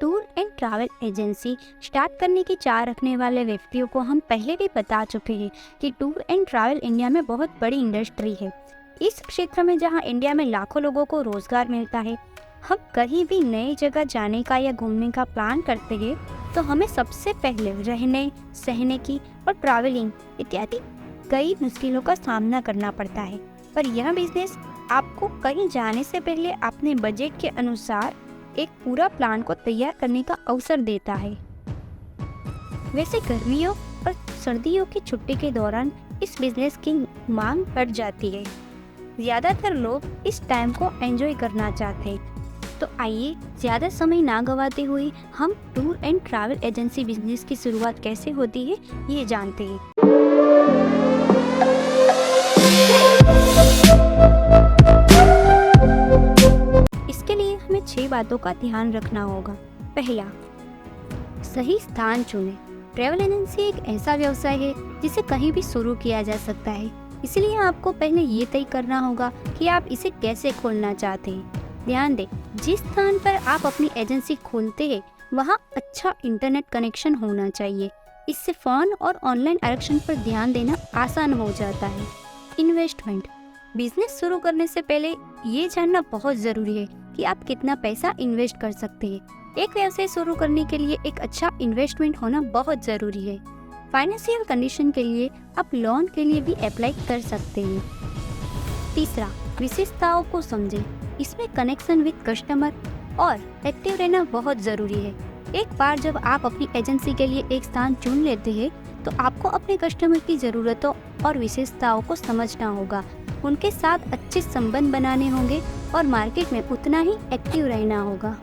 Tour and travel agency start करने की चाह रखने वाले व्यक्तियों को हम पहले भी बता चुके हैं कि टूर एंड ट्रैवल इंडिया में बहुत बड़ी इंडस्ट्री है। इस क्षेत्र में जहां इंडिया में लाखों लोगों को रोजगार मिलता है, हम कहीं भी नई जगह जाने का या घूमने का प्लान करते हैं तो हमें सबसे पहले रहने, सहने की और ट्रैवलिंग इत्यादि कई मुश्किलों का सामना करना पड़ता है। पर यह बिजनेस आपको कहीं जाने से पहले अपने बजट के अनुसार एक पूरा प्लान को तैयार करने का अवसर देता है। वैसे गर्मियों और सर्दियों की छुट्टी के दौरान इस बिजनेस की मांग बढ़ जाती है। ज्यादातर लोग इस टाइम को एंजॉय करना चाहते हैं। तो आइए ज्यादा समय ना गवाते हुए हम tour and travel agency business की शुरुआत कैसे होती है ये जानते हैं। इसके लिए हमें 6 बातों का ध्यान रखना होगा। पहला, सही स्थान चुनें। ट्रैवल एजेंसी एक ऐसा व्यवसाय है जिसे कहीं भी शुरू किया जा सकता है, इसलिए आपको पहले ये तय करना होगा कि आप इसे कैसे खोलना चाहते हैं। ध्यान दें, जिस स्थान पर आप अपनी एजेंसी खोलते हैं वहाँ अच्छा इंटरनेट कनेक्शन होना चाहिए। इससे फोन और ऑनलाइन आरक्षण पर ध्यान देना आसान हो जाता है। इन्वेस्टमेंट, बिजनेस शुरू करने से पहले ये जानना बहुत जरूरी है कि आप कितना पैसा इन्वेस्ट कर सकते हैं। एक व्यवसाय शुरू करने के लिए एक अच्छा इन्वेस्टमेंट होना बहुत जरूरी है। फाइनेंशियल कंडीशन के लिए आप लोन के लिए भी अप्लाई कर सकते हैं। तीसरा, विशेषताओं को समझें। इसमें कनेक्शन विद कस्टमर और एक्टिव रहना बहुत जरूरी है। एक बार जब आप अपनी एजेंसी के लिए एक स्थान चुन लेते हैं तो आपको अपने कस्टमर की जरूरतों और विशेषताओं को समझना होगा, उनके साथ अच्छे संबंध बनाने होंगे और मार्केट में उतना ही एक्टिव रहना होगा।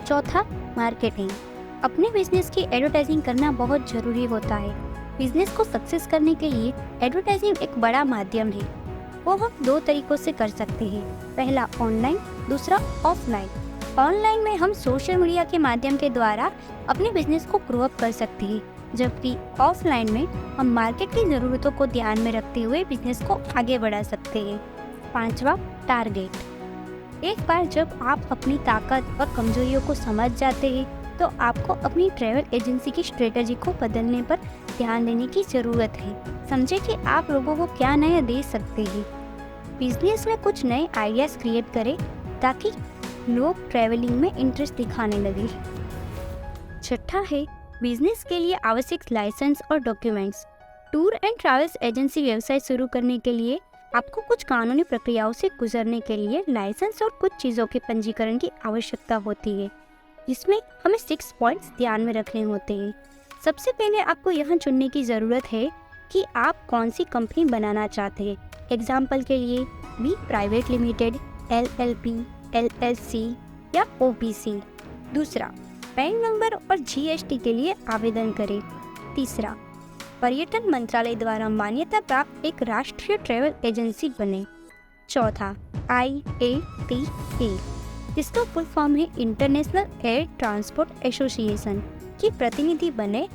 चौथा, मार्केटिंग। अपने बिजनेस की एडवर्टाइजिंग करना बहुत जरूरी होता है। बिजनेस को सक्सेस करने के लिए एडवर्टाइजिंग एक बड़ा माध्यम है। वो हम 2 तरीकों से कर सकते हैं। पहला ऑनलाइन, दूसरा ऑफलाइन। ऑनलाइन में हम सोशल मीडिया के माध्यम के द्वारा अपने बिजनेस को ग्रो अप कर सकते हैं, जबकि ऑफलाइन में हम मार्केट की ज़रूरतों को ध्यान में रखते हुए बिजनेस को आगे बढ़ा सकते हैं। पांचवा, टारगेट। एक बार जब आप अपनी ताकत और कमजोरियों को समझ जाते हैं तो आपको अपनी ट्रैवल एजेंसी की स्ट्रेटजी को बदलने पर ध्यान देने की ज़रूरत है। समझे कि आप लोगों को क्या नया दे सकते हैं। बिजनेस में कुछ नए आइडियाज़ क्रिएट करें ताकि लोग ट्रैवलिंग में इंटरेस्ट दिखाने लगे। छठा है, बिजनेस के लिए आवश्यक लाइसेंस और documents. Tour and travels agency व्यवसाय शुरू करने के लिए आपको कुछ कानूनी प्रक्रियाओं से गुजरने के लिए लाइसेंस और कुछ चीज़ों के पंजीकरण की आवश्यकता होती है, जिसमें हमें 6 पॉइंट्स ध्यान में रखने होते हैं। सबसे पहले आपको यह चुनने की ज़रूरत है कि आप कौन सी कंपनी बनाना चाहते हैं। एग्जाम्पल के लिए B private limited, LLP, LLC या OPC। दूसरा, पैन नंबर और GST के लिए आवेदन करें। तीसरा, पर्यटन मंत्रालय द्वारा मान्यता प्राप्त एक राष्ट्रीय ट्रैवल एजेंसी बने। चौथा, IATA, जिसका फुल फॉर्म है इंटरनेशनल एयर ट्रांसपोर्ट एसोसिएशन की प्रतिनिधि बने।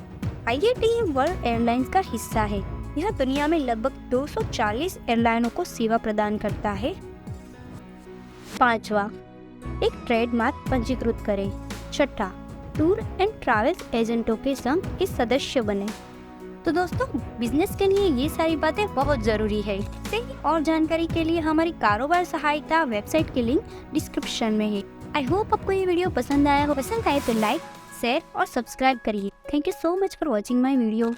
IATA वर्ल्ड एयरलाइंस का हिस्सा है। यह दुनिया में लगभग 240 एयरलाइनों को सेवा प्रदान करता है। पांचवा, एक ट्रेडमार्क पंजीकृत करें। छठा, टूर एंड ट्रैवल्स एजेंटों के संघ के सदस्य बने। तो दोस्तों, बिजनेस के लिए ये सारी बातें बहुत जरूरी है। इससे और जानकारी के लिए हमारी कारोबार सहायता वेबसाइट की लिंक डिस्क्रिप्शन में है। आई होप आपको ये वीडियो पसंद आया हो। पसंद आए तो लाइक, शेयर और सब्सक्राइब करिए। Thank you so much for watching my video.